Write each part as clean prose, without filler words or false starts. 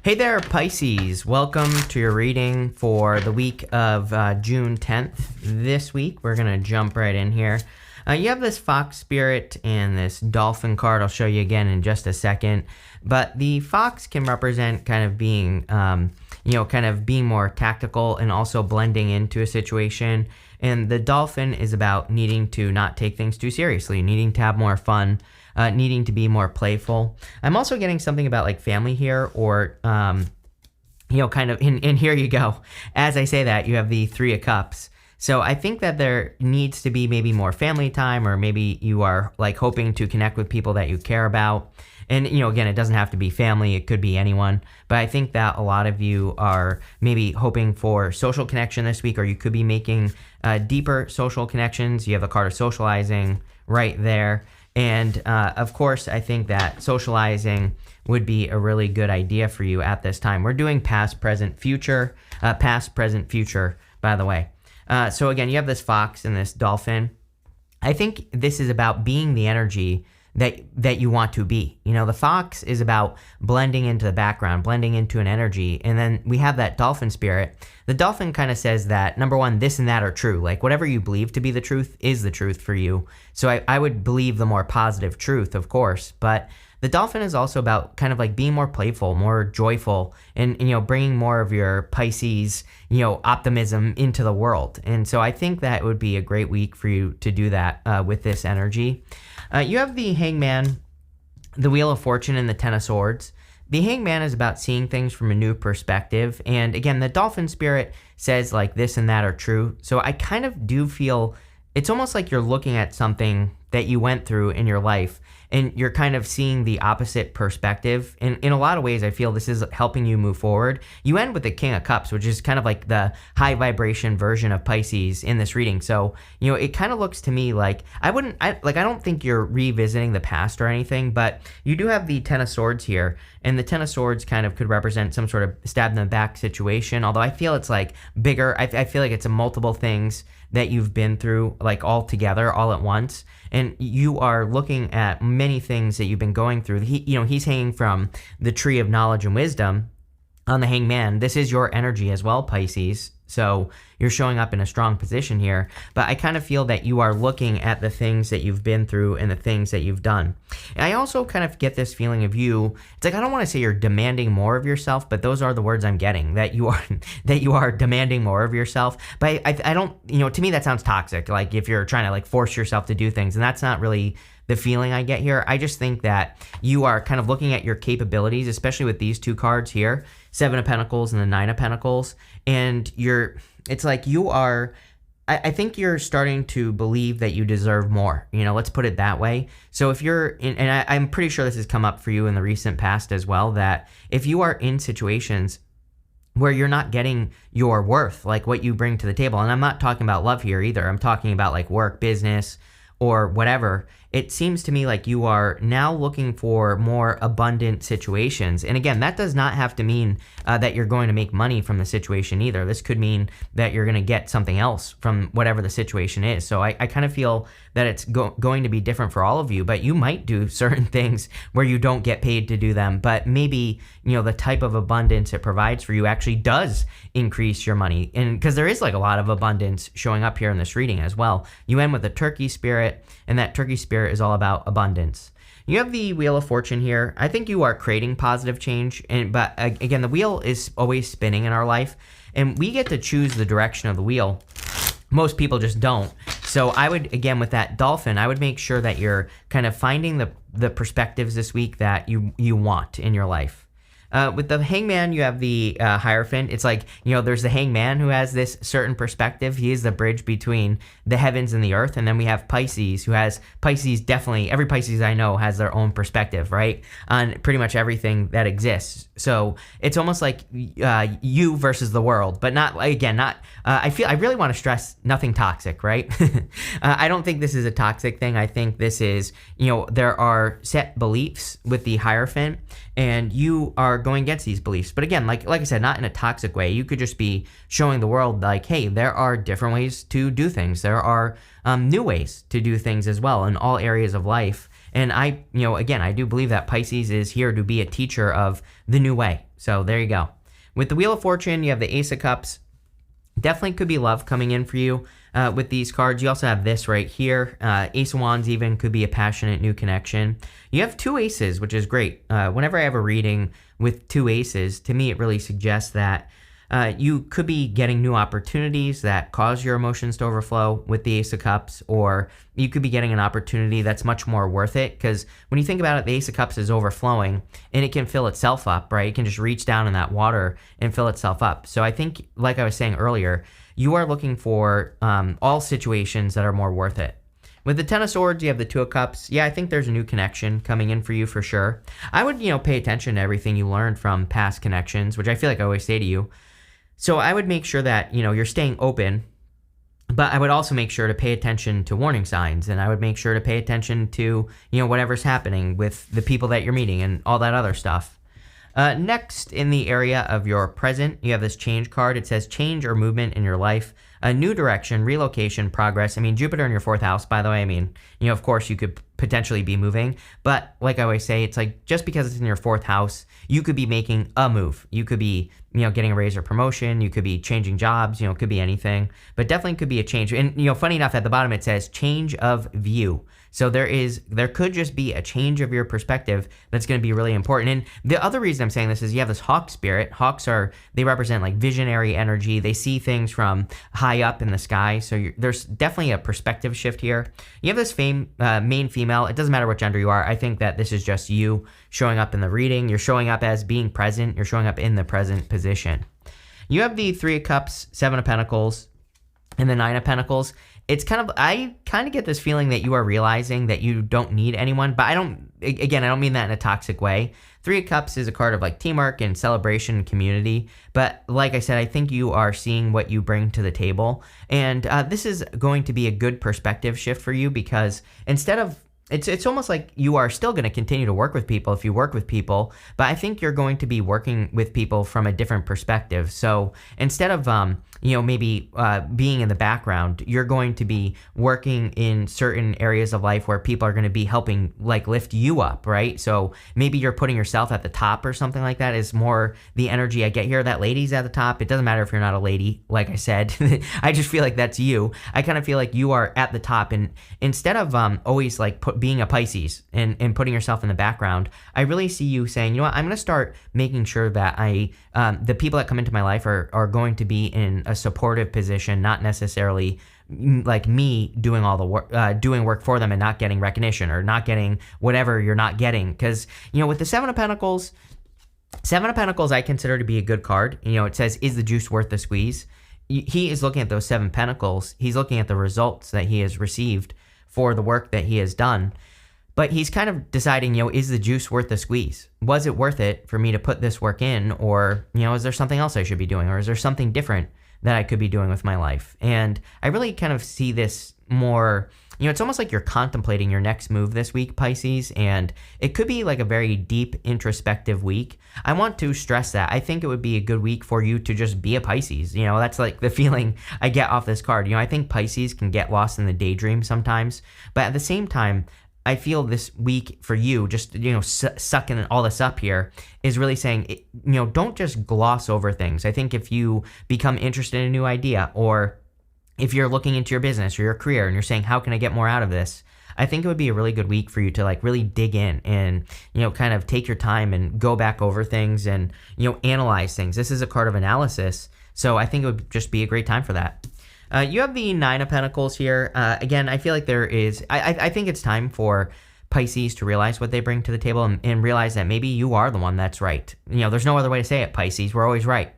Hey there, Pisces. Welcome to your reading for the week of June 10th. This week, we're going to jump right in here. You have this fox spirit and this dolphin card. I'll show you again in just a second. But the fox can represent kind of being, kind of being more tactical and also blending into a situation. And the dolphin is about needing to not take things too seriously, needing to have more fun, needing to be more playful. I'm also getting something about like family here or, kind of, and here you go. As I say that, you have the Three of Cups. So I think that there needs to be maybe more family time, or maybe you are like hoping to connect with people that you care about. And, again, it doesn't have to be family. It could be anyone. But I think that a lot of you are maybe hoping for social connection this week, or you could be making deeper social connections. You have the card of socializing right there. And, of course, I think that socializing would be a really good idea for you at this time. We're doing past, present, future, by the way. So, again, you have this fox and this dolphin. I think this is about being the energy that you want to be. The fox is about blending into the background, blending into an energy. And then we have that dolphin spirit. The dolphin kind of says that, number one, this and that are true. Like whatever you believe to be the truth is the truth for you. So I would believe the more positive truth, of course. But the dolphin is also about kind of like being more playful, more joyful, and bringing more of your Pisces, optimism into the world. And so I think that would be a great week for you to do that with this energy. You have the Hangman, the Wheel of Fortune, and the Ten of Swords. The Hangman is about seeing things from a new perspective. And again, the dolphin spirit says like this and that are true. So I kind of do feel it's almost like you're looking at something that you went through in your life, and you're kind of seeing the opposite perspective. And in a lot of ways, I feel this is helping you move forward. You end with the King of Cups, which is kind of like the high vibration version of Pisces in this reading. So, it kind of looks to me like I don't think you're revisiting the past or anything, but you do have the Ten of Swords here. And the Ten of Swords kind of could represent some sort of stab in the back situation. Although I feel it's like bigger. I feel like it's a multiple things that you've been through like all together, all at once. And you are looking at many things that you've been going through. He's hanging from the tree of knowledge and wisdom on the Hangman. This is your energy as well, Pisces. So you're showing up in a strong position here. But I kind of feel that you are looking at the things that you've been through and the things that you've done. And I also kind of get this feeling of you. It's like, I don't want to say you're demanding more of yourself, but those are the words I'm getting, that you are demanding more of yourself. But I don't, to me that sounds toxic. Like if you're trying to like force yourself to do things, and that's not really the feeling I get here. I just think that you are kind of looking at your capabilities, especially with these two cards here, Seven of Pentacles and the Nine of Pentacles. And it's like you are, I think you're starting to believe that you deserve more. Let's put it that way. So if you're in, and I'm pretty sure this has come up for you in the recent past as well, that if you are in situations where you're not getting your worth, like what you bring to the table, and I'm not talking about love here either. I'm talking about like work, business, or whatever. It seems to me like you are now looking for more abundant situations. And again, that does not have to mean that you're going to make money from the situation either. This could mean that you're going to get something else from whatever the situation is. So I kind of feel that it's going to be different for all of you, but you might do certain things where you don't get paid to do them. But maybe, the type of abundance it provides for you actually does increase your money. And because there is like a lot of abundance showing up here in this reading as well. You end with a turkey spirit, and that turkey spirit is all about abundance. You have the Wheel of Fortune here. I think you are creating positive change, but again, the wheel is always spinning in our life, and we get to choose the direction of the wheel. Most people just don't. So I would, again, with that dolphin, I would make sure that you're kind of finding the perspectives this week that you want in your life. With the Hangman, you have the Hierophant. It's like, there's the Hangman who has this certain perspective. He is the bridge between the heavens and the earth. And then we have Pisces, who has definitely, every Pisces I know has their own perspective, right? On pretty much everything that exists. So it's almost like you versus the world, but I really want to stress nothing toxic, right? I don't think this is a toxic thing. I think this is, there are set beliefs with the Hierophant, and you are going against these beliefs. But again, like I said, not in a toxic way. You could just be showing the world like, hey, there are different ways to do things. There are new ways to do things as well in all areas of life. And I do believe that Pisces is here to be a teacher of the new way. So there you go. With the Wheel of Fortune, you have the Ace of Cups. Definitely could be love coming in for you with these cards. You also have this right here. Ace of Wands even could be a passionate new connection. You have 2 aces, which is great. Whenever I have a reading with 2 aces, to me it really suggests that you could be getting new opportunities that cause your emotions to overflow with the Ace of Cups, or you could be getting an opportunity that's much more worth it, because when you think about it, the Ace of Cups is overflowing and it can fill itself up, right? It can just reach down in that water and fill itself up. So I think, like I was saying earlier, you are looking for all situations that are more worth it. With the Ten of Swords, you have the Two of Cups. Yeah, I think there's a new connection coming in for you for sure. I would, pay attention to everything you learned from past connections, which I feel like I always say to you. So I would make sure that, you're staying open, but I would also make sure to pay attention to warning signs, and I would make sure to pay attention to, whatever's happening with the people that you're meeting and all that other stuff. Next, in the area of your present, you have this change card. It says change or movement in your life, a new direction, relocation, progress. Jupiter in your 4th house, by the way, of course you could potentially be moving, but like I always say, it's like, just because it's in your 4th house, you could be making a move. You could be, getting a raise or promotion. You could be changing jobs, it could be anything, but definitely could be a change. And, funny enough, at the bottom, it says change of view. So there could just be a change of your perspective that's going to be really important. And the other reason I'm saying this is you have this hawk spirit. Hawks they represent like visionary energy. They see things from high up in the sky. So there's definitely a perspective shift here. You have this main female. It doesn't matter what gender you are. I think that this is just you showing up in the reading. You're showing up as being present. You're showing up in the present position. You have the 3 of Cups, 7 of Pentacles, and the 9 of Pentacles. I kind of get this feeling that you are realizing that you don't need anyone, but I don't mean that in a toxic way. 3 of Cups is a card of like teamwork and celebration and community. But like I said, I think you are seeing what you bring to the table. And this is going to be a good perspective shift for you, because instead of It's almost like you are still going to continue to work with people if you work with people, but I think you're going to be working with people from a different perspective. So instead of maybe being in the background, you're going to be working in certain areas of life where people are going to be helping like lift you up, right? So maybe you're putting yourself at the top or something like that is more the energy I get here. That lady's at the top. It doesn't matter if you're not a lady, like I said. I just feel like that's you. I kind of feel like you are at the top, and instead of always like being a Pisces and putting yourself in the background, I really see you saying, you know what, I'm going to start making sure that the people that come into my life are going to be in a supportive position, not necessarily like me doing all the work, doing work for them and not getting recognition or not getting whatever you're not getting. Because, with the Seven of Pentacles, I consider to be a good card. It says, is the juice worth the squeeze? He is looking at those 7 pentacles. He's looking at the results that he has received for the work that he has done. But he's kind of deciding, is the juice worth the squeeze? Was it worth it for me to put this work in? Or, is there something else I should be doing? Or is there something different that I could be doing with my life? And I really kind of see this more, it's almost like you're contemplating your next move this week, Pisces, and it could be like a very deep introspective week. I want to stress that. I think it would be a good week for you to just be a Pisces. That's like the feeling I get off this card. I think Pisces can get lost in the daydream sometimes, but at the same time, I feel this week for you, just, sucking all this up here, is really saying, don't just gloss over things. I think if you become interested in a new idea, or if you're looking into your business or your career and you're saying, how can I get more out of this? I think it would be a really good week for you to like really dig in and, kind of take your time and go back over things and, analyze things. This is a card of analysis. So I think it would just be a great time for that. You have the 9 of Pentacles here. Again, I feel like there is, I think it's time for Pisces to realize what they bring to the table and realize that maybe you are the one that's right. There's no other way to say it, Pisces. We're always right?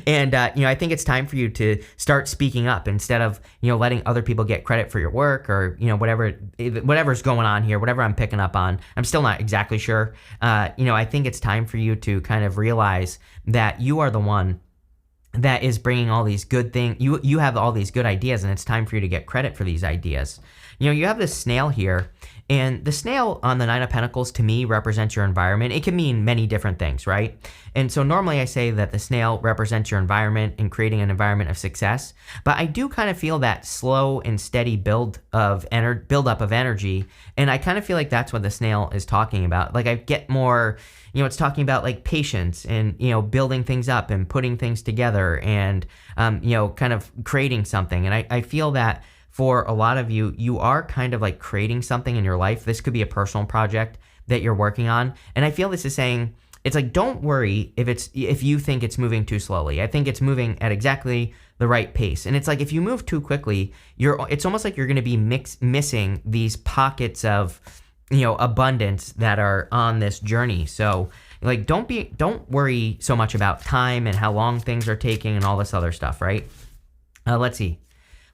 And, I think it's time for you to start speaking up instead of, letting other people get credit for your work or, whatever's going on here, whatever I'm picking up on. I'm still not exactly sure. I think it's time for you to kind of realize that you are the one that is bringing all these good things. You have all these good ideas, and it's time for you to get credit for these ideas. You have this snail here, And the snail on the Nine of Pentacles to me represents your environment. It can mean many different things, right? And so normally I say that the snail represents your environment and creating an environment of success. But I do kind of feel that slow and steady build up of energy. And I kind of feel like that's what the snail is talking about. Like I get more, it's talking about like patience and, building things up and putting things together and, kind of creating something. And I feel that for a lot of you, you are kind of like creating something in your life. This could be a personal project that you're working on. And I feel this is saying, it's like, don't worry if you think it's moving too slowly. I think it's moving at exactly the right pace. And it's like, if you move too quickly, it's almost like you're going to be missing these pockets of, abundance that are on this journey. So like, don't worry so much about time and how long things are taking and all this other stuff, right? Let's see.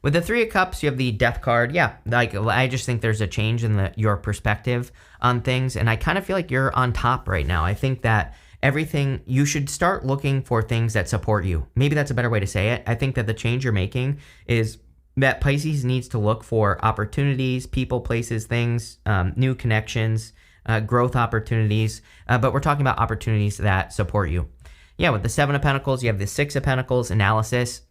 With the Three of Cups, you have the Death card. Yeah, like I just think there's a change in your perspective on things, and I kind of feel like you're on top right now. I think that you should start looking for things that support you. Maybe that's a better way to say it. I think that the change you're making is that Pisces needs to look for opportunities, people, places, things, new connections, growth opportunities, but we're talking about opportunities that support you. Yeah, with the Seven of Pentacles, you have the Six of Pentacles analysis.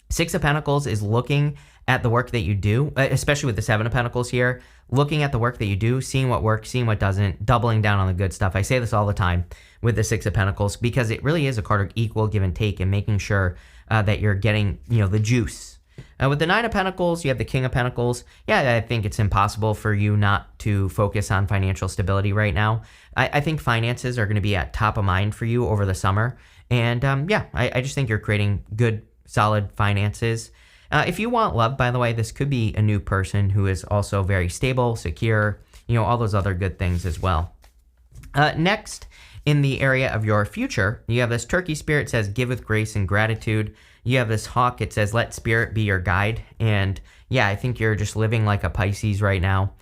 Six of Pentacles is looking at the work that you do, especially with the Seven of Pentacles here, looking at the work that you do, seeing what works, seeing what doesn't, doubling down on the good stuff. I say this all the time with the Six of Pentacles because it really is a card of equal give and take and making sure that you're getting, the juice. With the Nine of Pentacles, you have the King of Pentacles. Yeah, I think it's impossible for you not to focus on financial stability right now. I think finances are going to be at top of mind for you over the summer. And I just think you're creating good, solid finances. If you want love, by the way, this could be a new person who is also very stable, secure, all those other good things as well. Next, in the area of your future, you have this Turkey spirit says, give with grace and gratitude. You have this hawk, it says, let spirit be your guide. And yeah, I think you're just living like a Pisces right now.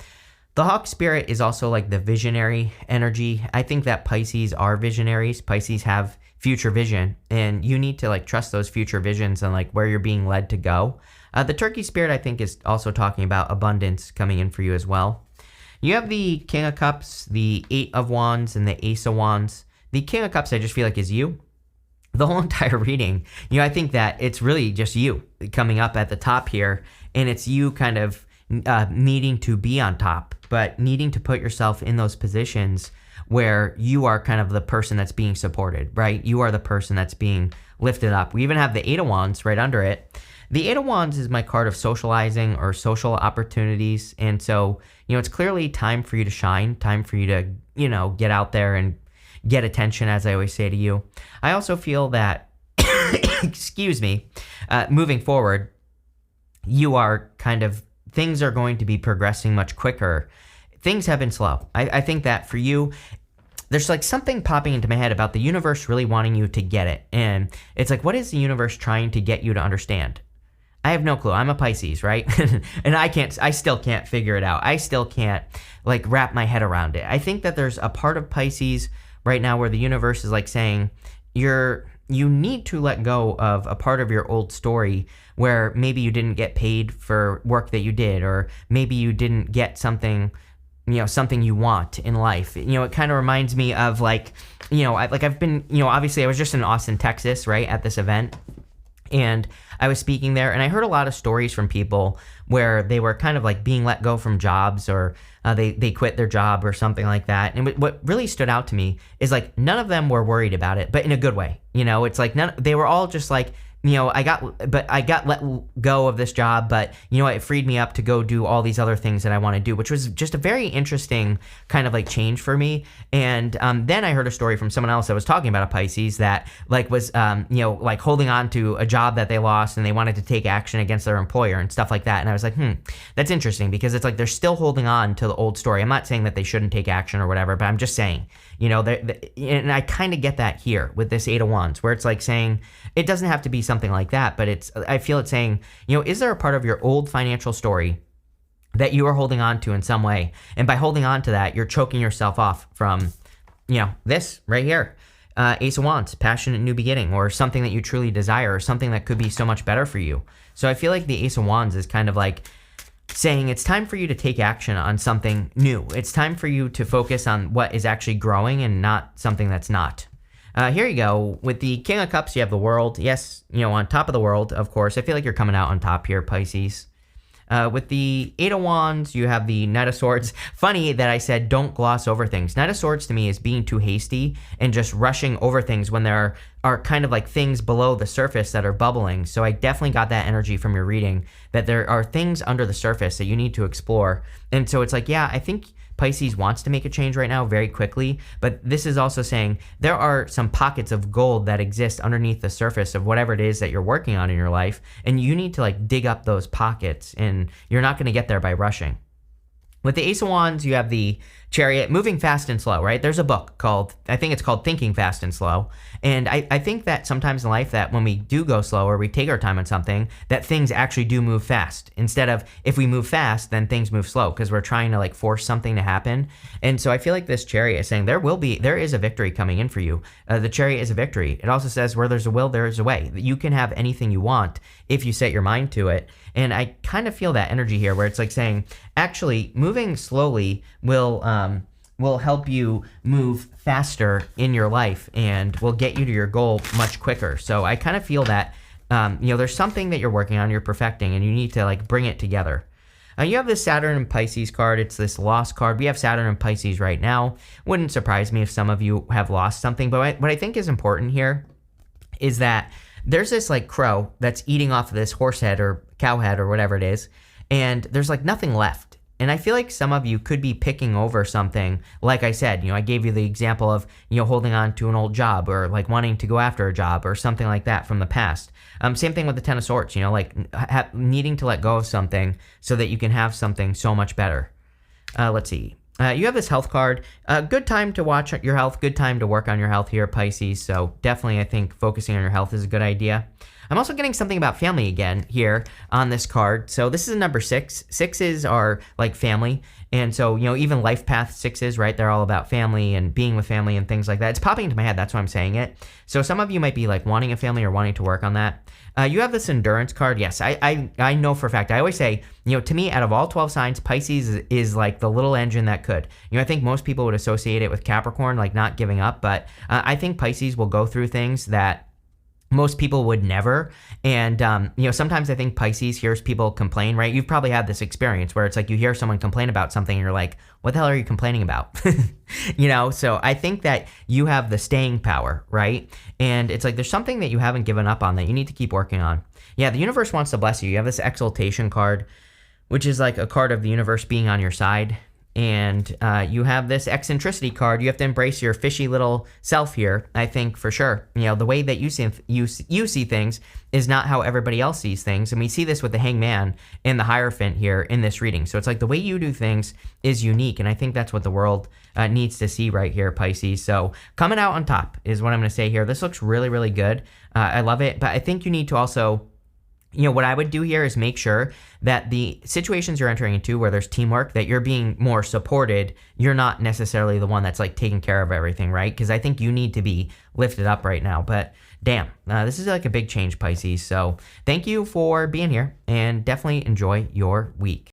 The hawk spirit is also like the visionary energy. I think that Pisces are visionaries. Pisces have future vision, and you need to like trust those future visions and like where you're being led to go. The Turkey spirit, I think, is also talking about abundance coming in for you as well. You have the King of Cups, the Eight of Wands, and the Ace of Wands. The King of Cups, I just feel like is you. The whole entire reading, I think that it's really just you coming up at the top here, and it's you kind of needing to be on top, but needing to put yourself in those positions where you are kind of the person that's being supported, right? You are the person that's being lifted up. We even have the Eight of Wands right under it. The Eight of Wands is my card of socializing or social opportunities. And so, it's clearly time for you to shine, time for you to, get out there and get attention, as I always say to you. I also feel that, excuse me, moving forward, you are things are going to be progressing much quicker. Things have been slow. I think that for you, there's like something popping into my head about the universe really wanting you to get it. And it's like, what is the universe trying to get you to understand? I have no clue. I'm a Pisces, right? And I still can't figure it out. I still can't like wrap my head around it. I think that there's a part of Pisces right now where the universe is like saying, you need to let go of a part of your old story where maybe you didn't get paid for work that you did, or maybe you didn't get something you want in life. It kind of reminds me of like, I've been, obviously I was just in Austin, Texas, right, at this event. And I was speaking there, and I heard a lot of stories from people where they were kind of like being let go from jobs, or they quit their job or something like that. And what really stood out to me is like none of them were worried about it, but in a good way. It's like they were all just like, I got let go of this job, but it freed me up to go do all these other things that I want to do, which was just a very interesting kind of like change for me. And then I heard a story from someone else that was talking about a Pisces that like was, like holding on to a job that they lost, and they wanted to take action against their employer and stuff like that. And I was like, that's interesting, because it's like they're still holding on to the old story. I'm not saying that they shouldn't take action or whatever, but I'm just saying, and I kind of get that here with this Eight of Wands, where it's like saying it doesn't have to be something like that, but I feel it's saying, is there a part of your old financial story that you are holding on to in some way? And by holding on to that, you're choking yourself off from, this right here, Ace of Wands, passionate new beginning, or something that you truly desire, or something that could be so much better for you. So I feel like the Ace of Wands is kind of like, saying it's time for you to take action on something new. It's time for you to focus on what is actually growing and not something that's not. Here you go. With the King of Cups, you have the World. Yes, on top of the World, of course. I feel like you're coming out on top here, Pisces. With the Eight of Wands, you have the Knight of Swords. Funny that I said don't gloss over things. Knight of Swords to me is being too hasty and just rushing over things when there are kind of like things below the surface that are bubbling. So I definitely got that energy from your reading, that there are things under the surface that you need to explore. And so it's like, yeah, I think Pisces wants to make a change right now very quickly, but this is also saying there are some pockets of gold that exist underneath the surface of whatever it is that you're working on in your life, and you need to like dig up those pockets, and you're not going to get there by rushing. With the Ace of Wands, you have the Chariot, moving fast and slow, right? There's a book called, I think it's called Thinking Fast and Slow. And I think that sometimes in life that when we do go slow or we take our time on something, that things actually do move fast. Instead of if we move fast, then things move slow because we're trying to like force something to happen. And so I feel like this Chariot is saying there is a victory coming in for you. The Chariot is a victory. It also says where there's a will, there is a way. You can have anything you want if you set your mind to it. And I kind of feel that energy here where it's like saying, actually, moving slowly will help you move faster in your life and will get you to your goal much quicker. So I kind of feel that, there's something that you're working on, you're perfecting, and you need to like bring it together. You have this Saturn and Pisces card. It's this lost card. We have Saturn and Pisces right now. Wouldn't surprise me if some of you have lost something. But what I think is important here is that there's this like crow that's eating off of this horse head or cow head or whatever it is, and there's like nothing left. And I feel like some of you could be picking over something. Like I said, I gave you the example of, holding on to an old job or like wanting to go after a job or something like that from the past. Same thing with the Ten of Swords, needing to let go of something so that you can have something so much better. Let's see. You have this health card. Good time to watch your health. Good time to work on your health here, Pisces. So definitely I think focusing on your health is a good idea. I'm also getting something about family again here on this card. So this is a number 6. 6s are like family. And so, even life path 6s, right? They're all about family and being with family and things like that. It's popping into my head. That's why I'm saying it. So some of you might be like wanting a family or wanting to work on that. You have this endurance card. Yes, I know for a fact. I always say, to me, out of all 12 signs, Pisces is like the little engine that could. I think most people would associate it with Capricorn, like not giving up. But I think Pisces will go through things that most people would never. And, sometimes I think Pisces hears people complain, right? You've probably had this experience where it's like you hear someone complain about something and you're like, what the hell are you complaining about? So I think that you have the staying power, right? And it's like there's something that you haven't given up on that you need to keep working on. Yeah, the universe wants to bless you. You have this exaltation card, which is like a card of the universe being on your side. And you have this eccentricity card. You have to embrace your fishy little self here, I think, for sure. The way that you see things is not how everybody else sees things. And we see this with the Hangman and the Hierophant here in this reading. So it's like the way you do things is unique. And I think that's what the world needs to see right here, Pisces. So coming out on top is what I'm going to say here. This looks really, really good. I love it. But I think you need to also... what I would do here is make sure that the situations you're entering into where there's teamwork, that you're being more supported. You're not necessarily the one that's like taking care of everything, right? Because I think you need to be lifted up right now. But damn, this is like a big change, Pisces. So thank you for being here and definitely enjoy your week.